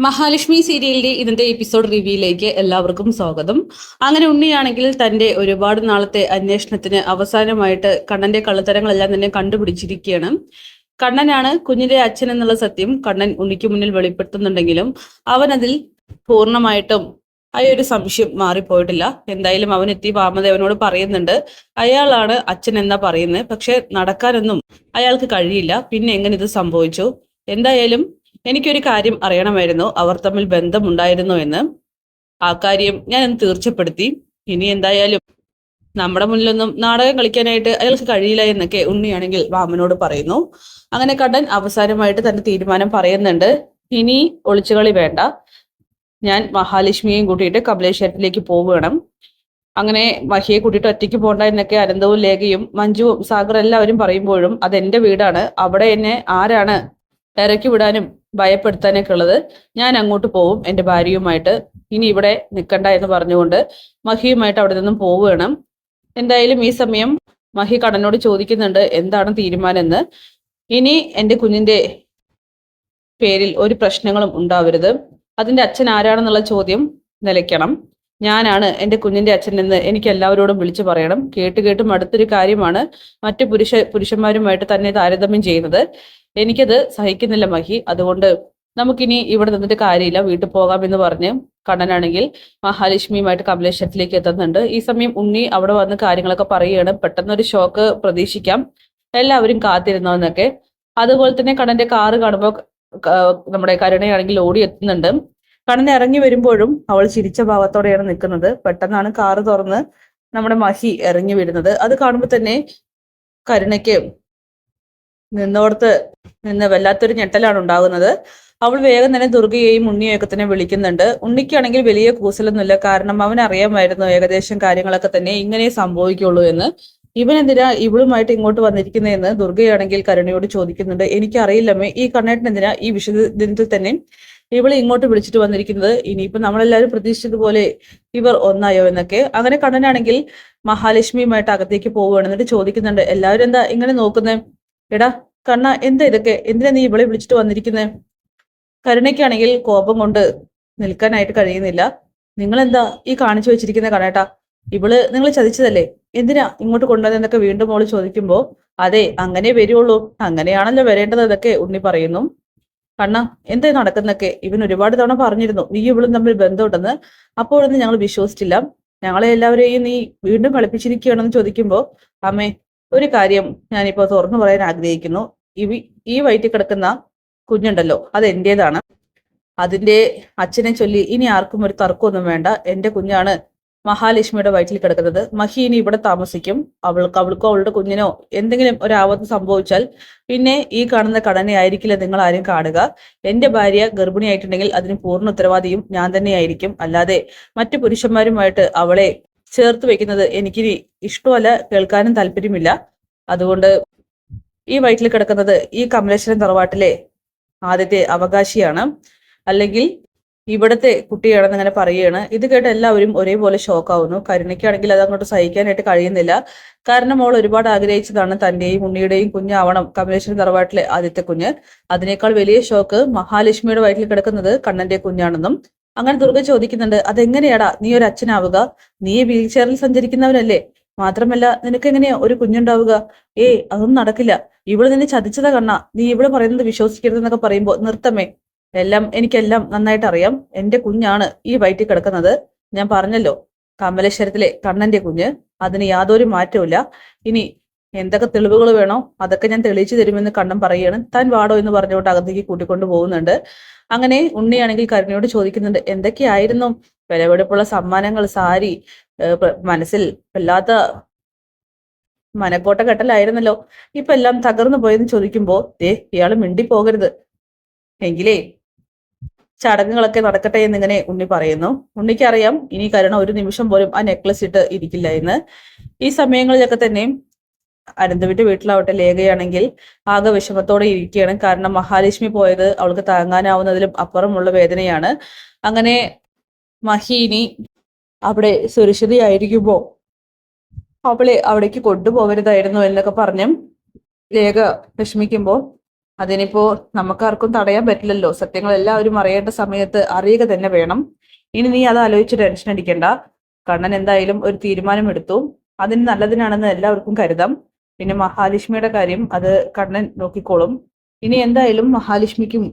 മഹാലക്ഷ്മി സീരിയലിന്റെ ഇതിന്റെ എപ്പിസോഡ് റിവ്യൂയിലേക്ക് എല്ലാവർക്കും സ്വാഗതം. അങ്ങനെ ഉണ്ണിയാണെങ്കിൽ തന്റെ ഒരുപാട് നാളത്തെ അന്വേഷണത്തിന് അവസാനമായിട്ട് കണ്ണന്റെ കള്ളത്തരങ്ങളെല്ലാം തന്നെ കണ്ടുപിടിച്ചിരിക്കുകയാണ്. കണ്ണനാണ് കുഞ്ഞിന്റെ അച്ഛൻ എന്നുള്ള സത്യം കണ്ണൻ ഉണ്ണിക്ക് മുന്നിൽ വെളിപ്പെടുത്തുന്നുണ്ടെങ്കിലും അവൻ അതിൽ പൂർണ്ണമായിട്ടും ആ ഒരു സംശയം മാറിപ്പോയിട്ടില്ല. എന്തായാലും അവൻ എത്തി വാമദേവനോട് പറയുന്നുണ്ട് അയാളാണ് അച്ഛൻ എന്നാ പറയുന്നത്, പക്ഷെ നടക്കാനൊന്നും അയാൾക്ക് കഴിയില്ല. പിന്നെ എങ്ങനെ ഇത് സംഭവിച്ചു? എന്തായാലും എനിക്കൊരു കാര്യം അറിയണമായിരുന്നു, അവർ തമ്മിൽ ബന്ധമുണ്ടായിരുന്നു എന്ന്. ആ കാര്യം ഞാൻ ഇന്ന് തീർച്ചപ്പെടുത്തി. ഇനി എന്തായാലും നമ്മുടെ മുന്നിലൊന്നും നാടകം കളിക്കാനായിട്ട് അയാൾക്ക് കഴിയില്ല എന്നൊക്കെ ഉണ്ണിയാണെങ്കിൽ വാമനോട് പറയുന്നു. അങ്ങനെ കണ്ണൻ അവസാനമായിട്ട് തന്റെ തീരുമാനം പറയുന്നുണ്ട്. ഇനി ഒളിച്ചുകളി വേണ്ട, ഞാൻ മഹാലക്ഷ്മിയെയും കൂട്ടിയിട്ട് കമലേശ്വരത്തിലേക്ക് പോവുകയാണ്. അങ്ങനെ മഹിയെ കൂട്ടിയിട്ട് ഒറ്റയ്ക്ക് പോകണ്ട എന്നൊക്കെ അനന്തവും ലേഖയും മഞ്ജുവും സാഗർ എല്ലാവരും പറയുമ്പോഴും അതെന്റെ വീടാണ്, അവിടെ എന്നെ ആരാണ് ഇറക്കി വിടാനും ഭയപ്പെടുത്താനൊക്കെ ഉള്ളത്? ഞാൻ അങ്ങോട്ട് പോവും എൻ്റെ ഭാര്യയുമായിട്ട്, ഇനി ഇവിടെ നിൽക്കണ്ട എന്ന് പറഞ്ഞുകൊണ്ട് മഹിയുമായിട്ട് അവിടെ നിന്നും പോവുകയാണ്. എന്തായാലും ഈ സമയം മഹി കണ്ണനോട് ചോദിക്കുന്നുണ്ട് എന്താണ് തീരുമാനം എന്ന്. ഇനി എൻ്റെ കുഞ്ഞിന്റെ പേരിൽ ഒരു പ്രശ്നങ്ങളും ഉണ്ടാവരുത്, അതിന്റെ അച്ഛൻ ആരാണെന്നുള്ള ചോദ്യം നിലയ്ക്കണം. ഞാനാണ് എൻ്റെ കുഞ്ഞിന്റെ അച്ഛൻ എന്ന് എനിക്ക് എല്ലാവരോടും വിളിച്ചു പറയണം. കേട്ടും അടുത്തൊരു കാര്യമാണ് മറ്റു പുരുഷന്മാരുമായിട്ട് തന്നെ താരതമ്യം ചെയ്യുന്നത്. എനിക്കത് സഹിക്കുന്നില്ല മഹി, അതുകൊണ്ട് നമുക്കിനി ഇവിടെ നിന്നിട്ട് കാര്യമില്ല, വീട്ടിൽ പോകാമെന്ന് പറഞ്ഞ് കണ്ണനാണെങ്കിൽ മഹാലക്ഷ്മിയുമായിട്ട് കമലേശ്വരത്തിലേക്ക് എത്തുന്നുണ്ട്. ഈ സമയം ഉണ്ണി അവിടെ വന്ന് കാര്യങ്ങളൊക്കെ പറയുകയാണ്. പെട്ടെന്നൊരു ഷോക്ക് പ്രതീക്ഷിക്കാം, എല്ലാവരും കാത്തിരുന്നോ എന്നൊക്കെ. അതുപോലെ തന്നെ കണ്ണന്റെ കാറ് കാണുമ്പോൾ നമ്മുടെ കരുണയാണെങ്കിൽ ഓടി എത്തുന്നുണ്ട്. കണ്ണൻ ഇറങ്ങി വരുമ്പോഴും അവൾ ചിരിച്ച ഭാവത്തോടെയാണ് നിൽക്കുന്നത്. പെട്ടെന്നാണ് കാറ് തുറന്ന് നമ്മുടെ മഹി ഇറങ്ങി വരുന്നത്. അത് കാണുമ്പോൾ തന്നെ കരുണയ്ക്ക് നിന്നോടത്ത് നിന്ന് വല്ലാത്തൊരു ഞെട്ടലാണ് ഉണ്ടാകുന്നത്. അവൾ വേഗം തന്നെ ദുർഗയെയും ഉണ്ണിയൊക്കെ തന്നെ വിളിക്കുന്നുണ്ട്. ഉണ്ണിക്കാണെങ്കിൽ വലിയ കൂസലൊന്നുമില്ല, കാരണം അവൻ അറിയാമായിരുന്നു ഏകദേശം കാര്യങ്ങളൊക്കെ തന്നെ ഇങ്ങനെ സംഭവിക്കുള്ളൂ എന്ന്. ഇവനെന്തിനാ ഇവളുമായിട്ട് ഇങ്ങോട്ട് വന്നിരിക്കുന്നതെന്ന് ദുർഗയാണെങ്കിൽ കരുണയോട് ചോദിക്കുന്നുണ്ട്. എനിക്കറിയില്ലമ്മേ, ഈ കണ്ണേട്ടൻ എന്തിനാ ഈ വിഷുദിനത്തിൽ തന്നെ ഇവളെ ഇങ്ങോട്ട് വിളിച്ചിട്ട് വന്നിരിക്കുന്നത്? ഇനിയിപ്പോ നമ്മളെല്ലാവരും പ്രതീക്ഷിച്ചതുപോലെ ഇവർ ഒന്നായോ എന്നൊക്കെ. അങ്ങനെ കണ്ണനാണെങ്കിൽ മഹാലക്ഷ്മിയുമായിട്ട് അകത്തേക്ക് പോവുകയാണ്. എന്നിട്ട് ചോദിക്കുന്നുണ്ട് എല്ലാവരും എന്താ ഇങ്ങനെ നോക്കുന്നത്? എടാ കണ്ണ, എന്താ ഇതൊക്കെ? എന്തിനാ നീ ഇവളെ വിളിച്ചിട്ട് വന്നിരിക്കുന്നത്? കരുണയ്ക്കാണെങ്കിൽ കോപം കൊണ്ട് നിൽക്കാനായിട്ട് കഴിയുന്നില്ല. നിങ്ങളെന്താ ഈ കാണിച്ചു വെച്ചിരിക്കുന്ന കണ്ണേട്ടാ? നിങ്ങൾ ചതിച്ചതല്ലേ, എന്തിനാ ഇങ്ങോട്ട് കൊണ്ടുവന്നതൊക്കെ വീണ്ടും മോള് ചോദിക്കുമ്പോ അതെ അങ്ങനെ വരുള്ളൂ, അങ്ങനെയാണല്ലോ വരേണ്ടത് എന്നൊക്കെ ഉണ്ണി പറയുന്നു. കണ്ണ, എന്താ നടക്കുന്നൊക്കെ? ഇവൻ ഒരുപാട് തവണ പറഞ്ഞിരുന്നു നീ ഇവളും തമ്മിൽ ബന്ധമുണ്ടെന്ന്, അപ്പോഴൊന്നും ഞങ്ങൾ വിശ്വസിച്ചില്ല. ഞങ്ങളെ എല്ലാവരെയും നീ വീണ്ടും കളിപ്പിച്ചിരിക്കുകയാണെന്ന് ചോദിക്കുമ്പോ അമ്മേ, ഒരു കാര്യം ഞാനിപ്പോ തുറന്നു പറയാൻ ആഗ്രഹിക്കുന്നു. ഈ വയറ്റിൽ കിടക്കുന്ന കുഞ്ഞുണ്ടല്ലോ, അത് എന്റേതാണ്. അതിന്റെ അച്ഛനെ ചൊല്ലി ഇനി ആർക്കും ഒരു തർക്കമൊന്നും വേണ്ട. എന്റെ കുഞ്ഞാണ് മഹാലക്ഷ്മിയുടെ വയറ്റിൽ കിടക്കുന്നത്. മഹി ഇനി ഇവിടെ താമസിക്കും. അവൾക്കോ അവളുടെ കുഞ്ഞിനോ എന്തെങ്കിലും ഒരു ആപത്ത് സംഭവിച്ചാൽ പിന്നെ ഈ കാണുന്ന കടനെ ആയിരിക്കില്ല നിങ്ങൾ ആരും കാണുക. എന്റെ ഭാര്യ ഗർഭിണിയായിട്ടുണ്ടെങ്കിൽ അതിന് പൂർണ്ണ ഉത്തരവാദിയും ഞാൻ തന്നെയായിരിക്കും. അല്ലാതെ മറ്റു പുരുഷന്മാരുമായിട്ട് അവളെ ചേർത്ത് വെക്കുന്നത് എനിക്ക് ഇഷ്ടമല്ല, കേൾക്കാനും താല്പര്യമില്ല. അതുകൊണ്ട് ഈ വയറ്റിൽ കിടക്കുന്നത് ഈ കമലേശ്വരൻ തറവാട്ടിലെ ആദ്യത്തെ അവകാശിയാണ്, അല്ലെങ്കിൽ ഇവിടത്തെ കുട്ടിയാണെന്ന് അങ്ങനെ പറയുകയാണ്. ഇത് കേട്ട് എല്ലാവരും ഒരേപോലെ ഷോക്കാവുന്നു. കരുണയ്ക്കാണെങ്കിൽ അത് അങ്ങോട്ട് സഹിക്കാനായിട്ട് കഴിയുന്നില്ല. കാരണം അവൾ ഒരുപാട് ആഗ്രഹിച്ചതാണ് തന്റെയും ഉണ്ണിയുടെയും കുഞ്ഞാവണം കമലേശ്വരൻ തറവാട്ടിലെ ആദ്യത്തെ കുഞ്ഞ്. അതിനേക്കാൾ വലിയ ഷോക്ക് മഹാലക്ഷ്മിയുടെ വയറ്റിൽ കിടക്കുന്നത് കണ്ണന്റെ കുഞ്ഞാണെന്നും. അങ്ങനെ ദുർഗ ചോദിക്കുന്നുണ്ട് അതെങ്ങനെയാടാ നീ ഒരു അച്ഛനാവുക? നീ വീൽ ചെയറിൽ സഞ്ചരിക്കുന്നവനല്ലേ, മാത്രമല്ല നിനക്ക് എങ്ങനെയാ ഒരു കുഞ്ഞുണ്ടാവുക? അതൊന്നും നടക്കില്ല, ഇവള് നിന്നെ ചതിച്ചതാ കണ്ണ, നീ ഇവള് പറയുന്നത് വിശ്വസിക്കരുതെന്നൊക്കെ പറയുമ്പോ നിർത്തമേ, എനിക്കെല്ലാം നന്നായിട്ട് അറിയാം. എന്റെ കുഞ്ഞാണ് ഈ വയറ്റിൽ കിടക്കുന്നത്. ഞാൻ പറഞ്ഞല്ലോ, കമലേശ്വരത്തിലെ കണ്ണന്റെ കുഞ്ഞ്, അതിന് യാതൊരു മാറ്റവും. ഇനി എന്തൊക്കെ തെളിവുകൾ വേണോ അതൊക്കെ ഞാൻ തെളിയിച്ചു തരുമെന്ന് കണ്ണൻ പറയുകയാണ്. താൻ വാടോ എന്ന് പറഞ്ഞുകൊണ്ട് അകത്തേക്ക് കൂട്ടിക്കൊണ്ട് പോകുന്നുണ്ട്. അങ്ങനെ ഉണ്ണിയാണെങ്കിൽ കരുണയോട് ചോദിക്കുന്നുണ്ട് എന്തൊക്കെയായിരുന്നു വിലപിടിപ്പുള്ള സമ്മാനങ്ങൾ, സാരി, മനസ്സിൽ വല്ലാത്ത മനക്കോട്ട കെട്ടലായിരുന്നല്ലോ, ഇപ്പൊ എല്ലാം തകർന്നു പോയെന്ന് ചോദിക്കുമ്പോ ഇയാള് മിണ്ടി പോകരുത്, എങ്കിലേ ചടങ്ങുകളൊക്കെ നടക്കട്ടെ എന്നിങ്ങനെ ഉണ്ണി പറയുന്നു. ഉണ്ണിക്ക് അറിയാം ഇനി കരുണ ഒരു നിമിഷം പോലും ആ നെക്ലസ് ഇട്ട് ഇരിക്കില്ല എന്ന്. ഈ സമയങ്ങളിലൊക്കെ തന്നെ അനന്തവിന്റെ വീട്ടിലാവട്ടെ ലേഖയാണെങ്കിൽ ആകെ വിഷമത്തോടെ ഇരിക്കുകയാണ്. കാരണം മഹാലക്ഷ്മി പോയത് അവൾക്ക് താങ്ങാനാവുന്നതിലും അപ്പുറമുള്ള വേദനയാണ്. അങ്ങനെ മഹീനി അവിടെ സുരക്ഷിതയായിരിക്കുമ്പോ അവളെ അവിടേക്ക് കൊണ്ടുപോകരുതായിരുന്നു എന്നൊക്കെ പറഞ്ഞ് ലേഖ വിഷമിക്കുമ്പോൾ അതിനിപ്പോ നമുക്കാർക്കും തടയാൻ പറ്റില്ലല്ലോ. സത്യങ്ങൾ എല്ലാവരും അറിയേണ്ട സമയത്ത് അറിയുക തന്നെ വേണം. ഇനി നീ അത് ആലോചിച്ച് ടെൻഷൻ അടിക്കണ്ട. കണ്ണൻ എന്തായാലും ഒരു തീരുമാനം എടുത്തു. അതിന് നല്ലതിനാണെന്ന് എല്ലാവർക്കും കരുതാം. പിന്നെ മഹാലക്ഷ്മിയുടെ കാര്യം അത് കണ്ണൻ നോക്കിക്കോളും. ഇനി എന്തായാലും മഹാലക്ഷ്മിക്കും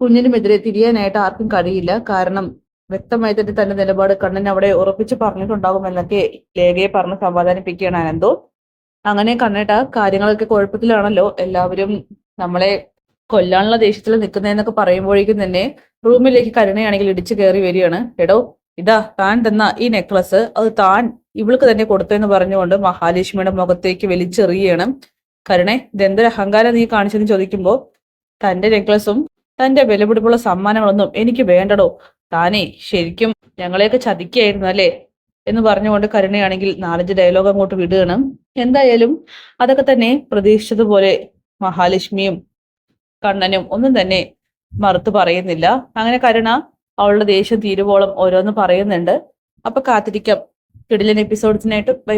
കുഞ്ഞിനുമെതിരെ തിരിയാനായിട്ട് ആർക്കും കഴിയില്ല. കാരണം വ്യക്തമായി തന്നെ തന്റെ നിലപാട് കണ്ണൻ അവിടെ ഉറപ്പിച്ച് പറഞ്ഞിട്ടുണ്ടാകുമെന്നൊക്കെ ലേഖയെ പറഞ്ഞ് സമാധാനിപ്പിക്കുകയാണ് അനന്തോ. അങ്ങനെ കണ്ണേട്ട കാര്യങ്ങളൊക്കെ കുഴപ്പത്തിലാണല്ലോ. എല്ലാവരും നമ്മളെ കൊല്ലാനുള്ള ദേഷ്യത്തിൽ നിൽക്കുന്നതെന്നൊക്കെ പറയുമ്പോഴേക്കും തന്നെ റൂമിലേക്ക് കരുണയാണെങ്കിൽ ഇടിച്ചു കയറി വരികയാണ്. എടോ, ഇതാ താൻ തന്ന ഈ നെക്ലസ് അത് താൻ ഇവൾക്ക് തന്നെ കൊടുത്തെന്ന് പറഞ്ഞുകൊണ്ട് മഹാലക്ഷ്മിയുടെ മുഖത്തേക്ക് വലിച്ചെറിയണം. കരുണേ, ഇതെന്തൊരു അഹങ്കാരം നീ കാണിച്ചെന്ന് ചോദിക്കുമ്പോ തന്റെ നെക്ലസും തന്റെ വിലപിടിപ്പുള്ള സമ്മാനങ്ങളൊന്നും എനിക്ക് വേണ്ടടോ. താനേ ശരിക്കും ഞങ്ങളെയൊക്കെ ചതിക്കായിരുന്നു അല്ലേ എന്ന് പറഞ്ഞുകൊണ്ട് കരുണയാണെങ്കിൽ 4-5 ഡയലോഗ് അങ്ങോട്ട് വിടുകയാണ്. എന്തായാലും അതൊക്കെ തന്നെ പ്രതീക്ഷിച്ചതുപോലെ മഹാലക്ഷ്മിയും കണ്ണനും ഒന്നും തന്നെ മറുത്തു പറയുന്നില്ല. അങ്ങനെ കരുണ അവളുടെ ദേഷ്യം തീരുവോളം ഓരോന്ന് പറയുന്നുണ്ട്. അപ്പൊ കാത്തിരിക്കാം കിടിലൻ എപ്പിസോഡ്സിനായിട്ട്. ബൈ.